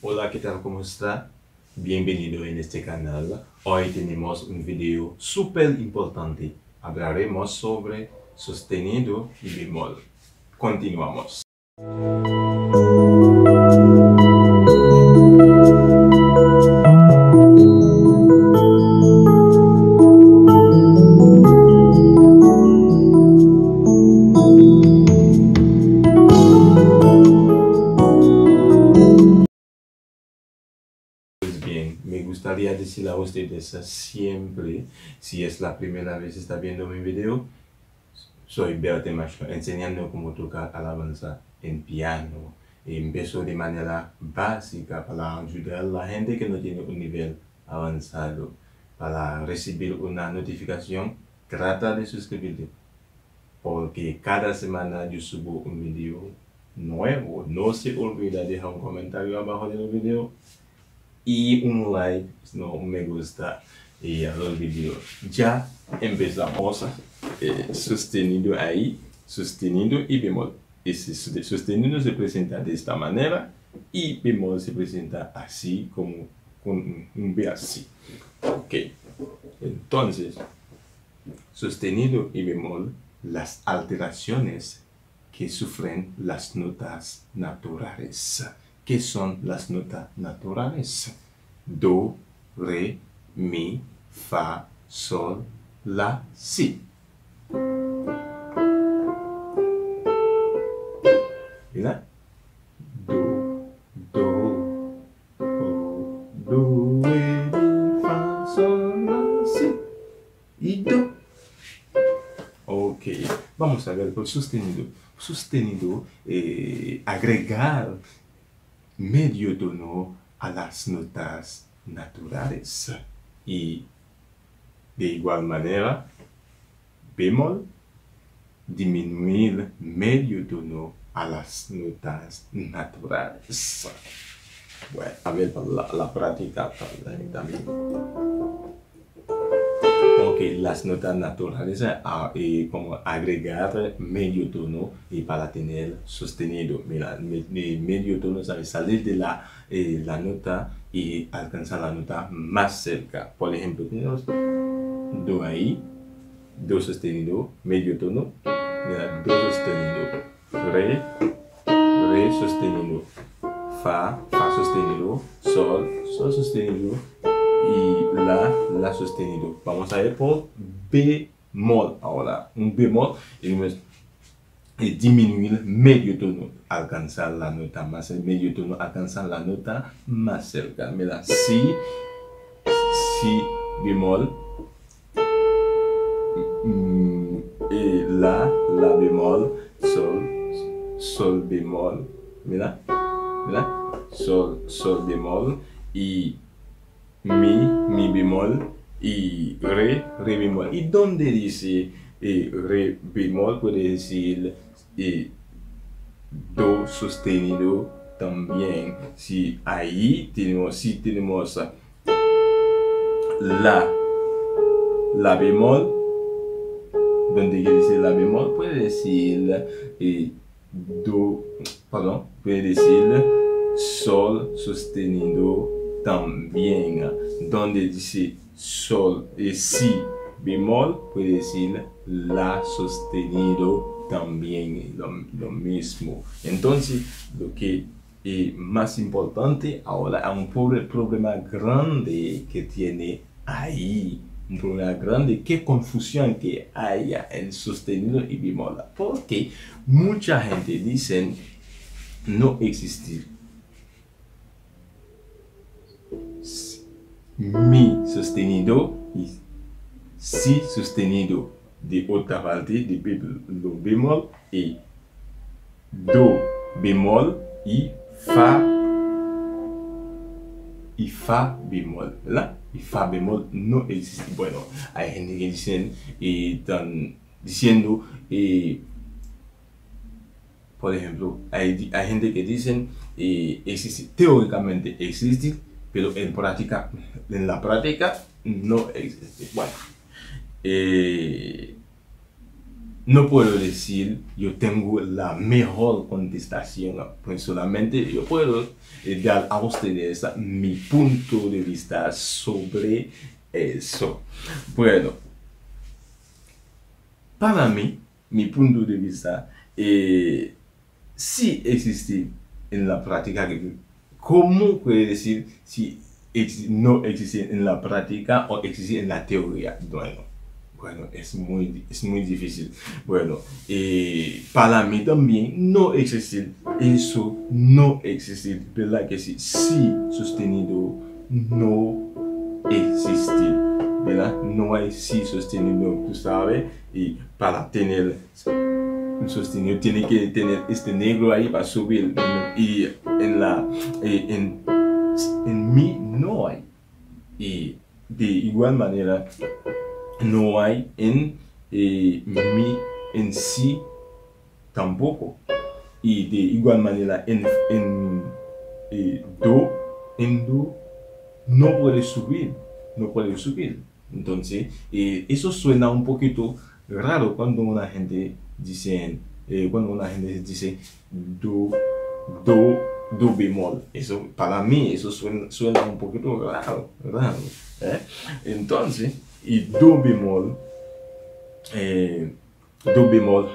Hola, ¿qué tal? ¿Cómo está? Bienvenido en este canal. Hoy tenemos un video súper importante. Hablaremos sobre sostenido y bemol. Continuamos. Bien, me gustaría decirle a ustedes siempre, si es la primera vez que está viendo mi video, soy Berthe Machko, enseñando cómo tocar alabanza en piano. Empiezo de manera básica para ayudar a la gente que no tiene un nivel avanzado. Para recibir una notificación, trata de suscribirte, porque cada semana yo subo un video nuevo. No se olvida de dejar un comentario abajo del video y un like, no, un me gusta a los videos. Ya empezamos. Sostenido ahí, sostenido y bemol. Ese sostenido se presenta de esta manera y bemol se presenta así, como con un B así. Ok, entonces, sostenido y bemol, las alteraciones que sufren las notas naturales. ¿Qué son las notas naturales? Do, re, mi, fa, sol, la, si. ¿Verdad? Do, re, mi, fa, sol, la, si. Y do. Ok, vamos a ver por sostenido. Sostenido, agregar medio tono a las notas naturales. Y de igual manera, bemol, disminuir medio tono a las notas naturales. Bueno, a ver la práctica también. Ok, las notas naturales, como agregar medio tono y para tener sostenido. Mira, medio tono sabe salir de la nota y alcanzar la nota más cerca. Por ejemplo, tenemos do ahí, do sostenido, medio tono, mira, do sostenido, re sostenido, fa sostenido, sol sostenido y la sostenido. Vamos a ver por bemol ahora. Un bemol es disminuir medio tono, alcanzar la nota más, medio tono, alcanzar la nota más cerca. Mira, si bemol, la bemol, sol bemol, mira, sol bemol y mi bemol y re bemol. Y donde dice re bemol puede decir do sostenido también. Si ahí tenemos la bemol, donde dice la bemol puede decir puede decir sol sostenido también. Donde dice sol y si bemol puede decir la sostenido también, lo mismo. Entonces, lo que es más importante ahora, un problema grande que tiene ahí, un problema grande, qué confusión que haya en sostenido y bemol, porque mucha gente dice no existe mi sostenido y si sostenido de otra parte de do bemol y do bemol y fa bemol, ¿verdad? Y fa bemol no existe. Bueno, hay gente que dicen están diciendo por ejemplo, hay gente que dicen existe, teóricamente existe, pero en la práctica no existe. Bueno, no puedo decir yo tengo la mejor contestación, pues solamente yo puedo dar a ustedes mi punto de vista sobre eso. Bueno, para mí, mi punto de vista, si existe en la práctica, ¿cómo puede decir si no existe en la práctica o existe en la teoría? Bueno, es muy difícil. Bueno, para mí también no existe, eso no existe, ¿verdad que sí? Sí sostenido no existe, ¿verdad? No hay sí sostenido, tú sabes, y para tener un sostenido tiene que tener este negro ahí para subir, y en mí no hay. Y de igual manera no hay en mí en sí tampoco. Y de igual manera do, no puede subir, no puede subir. Entonces, eso suena un poquito raro cuando una gente dice, do bemol. Eso, para mí, eso suena un poquito raro, ¿eh? Entonces, y do bemol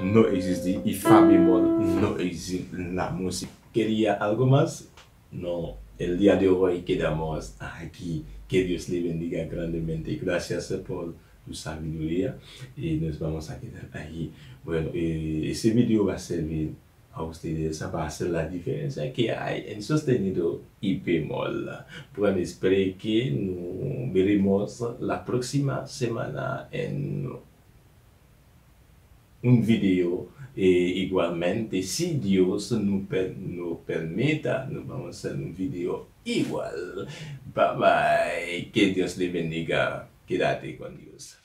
no existe y fa bemol no existe en la música. ¿Quería algo más? No. El día de hoy quedamos aquí. Que Dios le bendiga grandemente. Gracias por tu sabiduría y nos vamos a quedar ahí. Bueno, ese video va a servir a ustedes, va a hacer la diferencia que hay en sostenido y bemol. Bueno, espero que nos veremos la próxima semana en un video. Igualmente, si Dios nos permita, nos vamos a hacer un video igual. Bye bye, que Dios le bendiga, quédate con Dios.